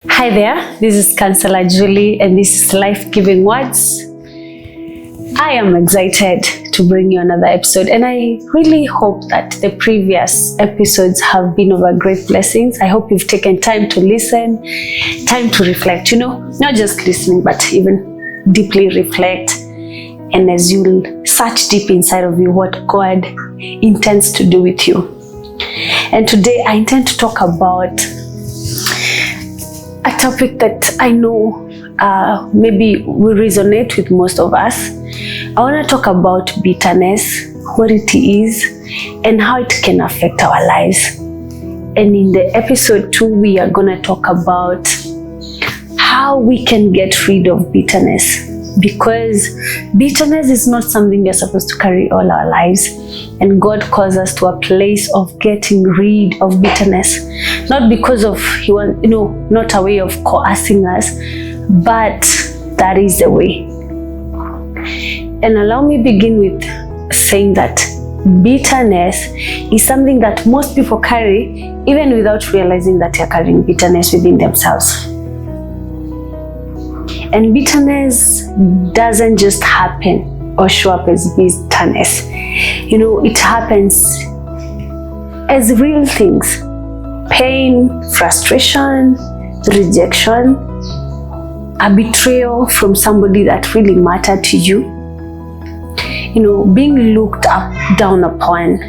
Hi there, this is Counselor Julie and this is Life-Giving Words. I am excited to bring you another episode and I really hope that the previous episodes have been of a great blessings. I hope you've taken time to listen, time to reflect, not just listening but even deeply reflect. And as you'll search deep inside of you what God intends to do with you. And today I intend to talk about a topic that I know maybe will resonate with most of us. I want to talk about bitterness, what it is, and how it can affect our lives. And in the episode 2, we are going to talk about how we can get rid of bitterness. Because bitterness is not something we're supposed to carry all our lives. And God calls us to a place of getting rid of bitterness. Not because of, not a way of coercing us, but that is the way. And allow me begin with saying that bitterness is something that most people carry even without realizing that they're carrying bitterness within themselves. And bitterness doesn't just happen or show up as bitterness. It happens as real things. Pain, frustration, rejection, a betrayal from somebody that really mattered to you. Being looked down upon.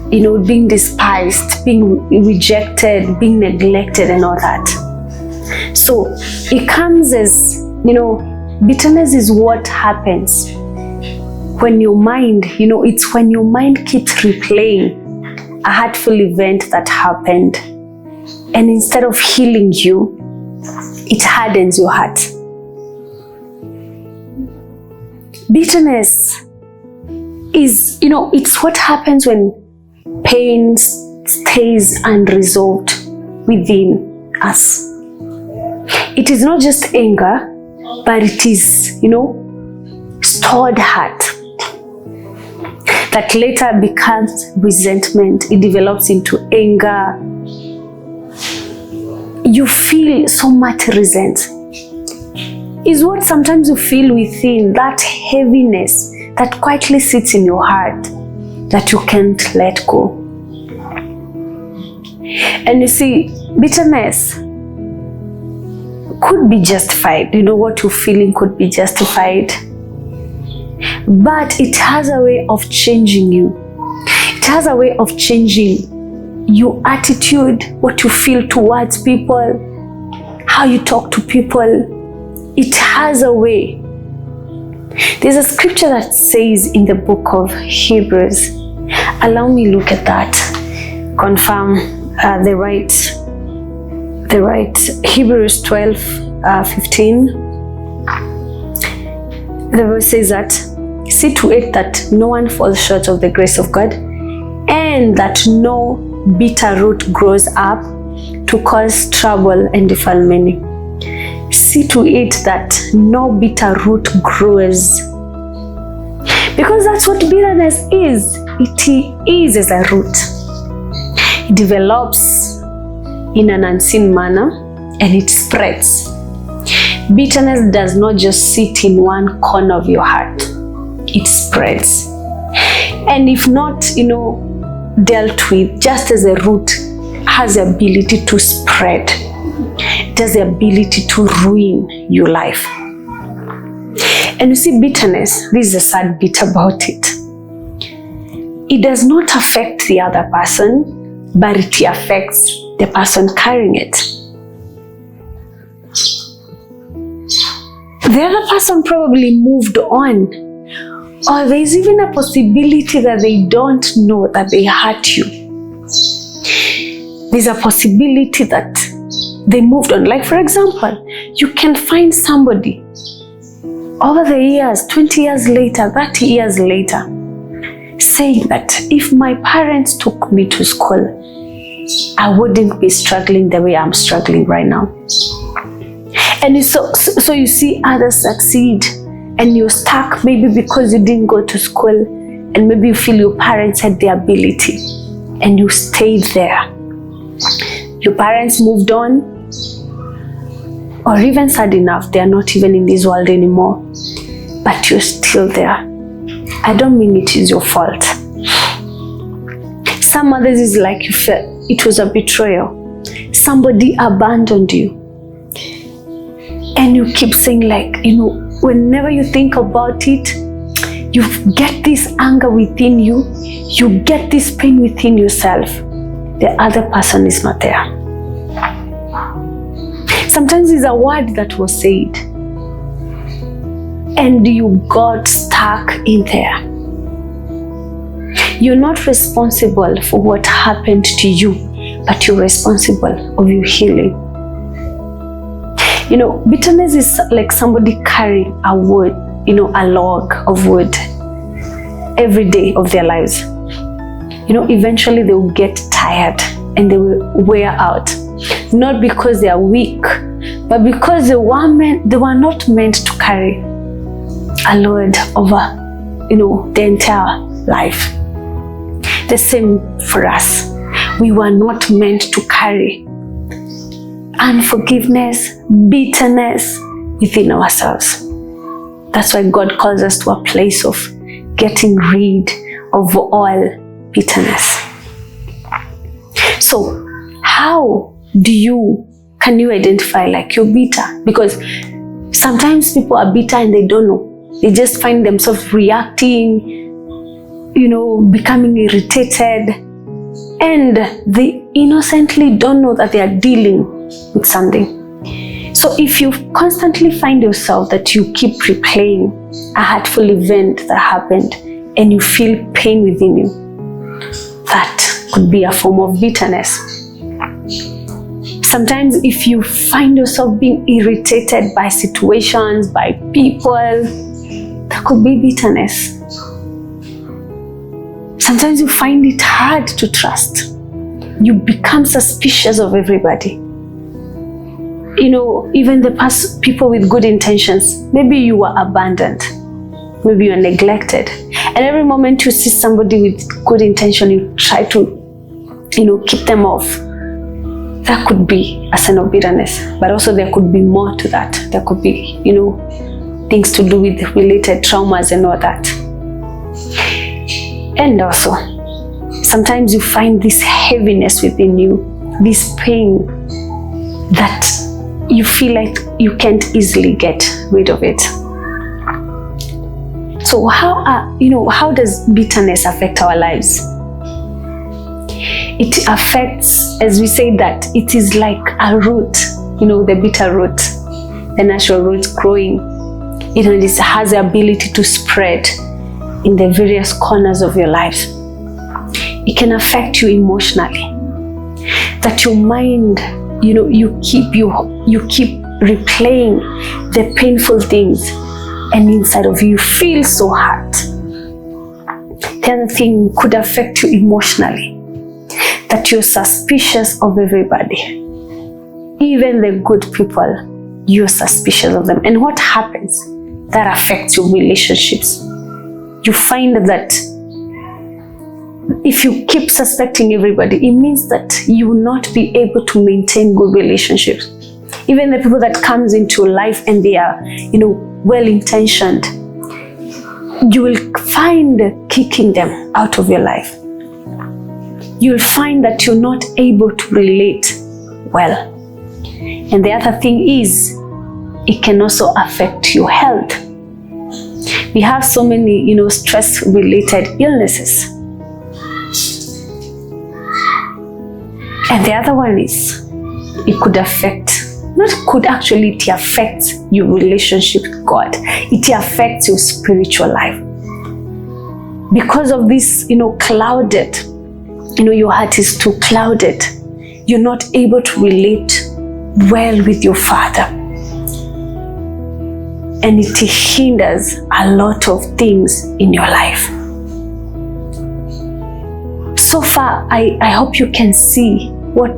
Being despised, being rejected, being neglected and all that. So it comes as, bitterness is what happens when your mind, it's when your mind keeps replaying a hurtful event that happened. And instead of healing you, it hardens your heart. Bitterness is, it's what happens when pain stays unresolved within us. It is not just anger, but it is, stored hurt that later becomes resentment. It develops into anger. You feel so much resent. Is what sometimes you feel within, that heaviness that quietly sits in your heart that you can't let go. And you see, bitterness could be justified. What you're feeling could be justified. But it has a way of changing you. It has a way of changing your attitude, what you feel towards people, how you talk to people. It has a way. There's a scripture that says in the book of Hebrews, allow me look at that, confirm the right Hebrews 12:15. The verse says that, see to it that no one falls short of the grace of God, and that no bitter root grows up to cause trouble and defile many. See to it that no bitter root grows. Because that's what bitterness is. It is as a root. It develops in an unseen manner and it spreads. Bitterness does not just sit in one corner of your heart. It spreads. And if not, dealt with, just as a root has the ability to spread, it has the ability to ruin your life. And you see, bitterness, this is the sad bit about it. It does not affect the other person, but it affects the person carrying it. The other person probably moved on, or there's even a possibility that they don't know that they hurt you. There's a possibility that they moved on. Like, for example, you can find somebody over the years, 20 years later, 30 years later, saying that if my parents took me to school, I wouldn't be struggling the way I'm struggling right now. And so you see others succeed and you're stuck maybe because you didn't go to school, and maybe you feel your parents had the ability and you stayed there. Your parents moved on, or even sad enough, they are not even in this world anymore, but you're still there. I don't mean it is your fault. Some others is like you felt it was a betrayal. Somebody abandoned you. And you keep saying like, whenever you think about it, you get this anger within you, you get this pain within yourself. The other person is not there. Sometimes it's a word that was said and you got stuck in there. You're not responsible for what happened to you, but you're responsible of your healing. Bitterness is like somebody carrying a wood, a log of wood every day of their lives. Eventually they will get tired and they will wear out. Not because they are weak, but because they were not meant to carry a load over, the entire life. The same for us. We were not meant to carry unforgiveness, bitterness within ourselves. That's why God calls us to a place of getting rid of all bitterness. So, how can you identify like you're bitter? Because sometimes people are bitter and they don't know. They just find themselves reacting, becoming irritated, and they innocently don't know that they are dealing with something. So if you constantly find yourself that you keep replaying a hurtful event that happened and you feel pain within you, that could be a form of bitterness. Sometimes if you find yourself being irritated by situations, by people, that could be bitterness. Sometimes you find it hard to trust. You become suspicious of everybody. Even the people with good intentions. Maybe you were abandoned. Maybe you are neglected. And every moment you see somebody with good intention, you try to, keep them off. That could be a sign of bitterness. But also there could be more to that. There could be, things to do with related traumas and all that. And also, sometimes you find this heaviness within you, this pain that you feel like you can't easily get rid of it. So how does bitterness affect our lives? It affects, as we say, that it is like a root, the bitter root, the natural root growing. It has the ability to spread in the various corners of your life. It can affect you emotionally. That your mind, you keep replaying the painful things, and inside of you feel so hurt. The other thing could affect you emotionally. That you're suspicious of everybody. Even the good people, you're suspicious of them. And what happens? That affects your relationships. You find that if you keep suspecting everybody, it means that you will not be able to maintain good relationships. Even the people that comes into your life and they are, well-intentioned, you will find kicking them out of your life. You'll find that you're not able to relate well. And the other thing is, it can also affect your health. We have so many, stress-related illnesses. And the other one is, it affects your relationship with God. It affects your spiritual life. Because of this, clouded, your heart is too clouded. You're not able to relate well with your Father. And it hinders a lot of things in your life. So far, I hope you can see what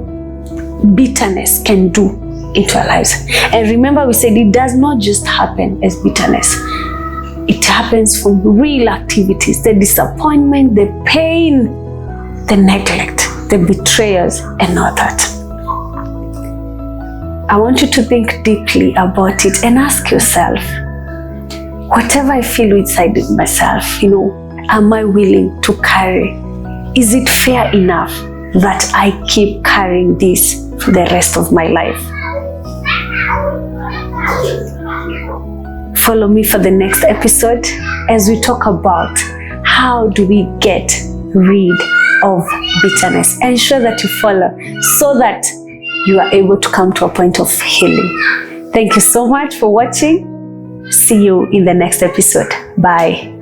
bitterness can do into our lives. And remember, we said it does not just happen as bitterness. It happens from real activities, the disappointment, the pain, the neglect, the betrayals, and all that. I want you to think deeply about it and ask yourself, whatever I feel inside myself, am I willing to carry? Is it fair enough that I keep carrying this for the rest of my life? Follow me for the next episode as we talk about how do we get rid of bitterness. Ensure that you follow so that you are able to come to a point of healing. Thank you so much for watching. See you in the next episode. Bye.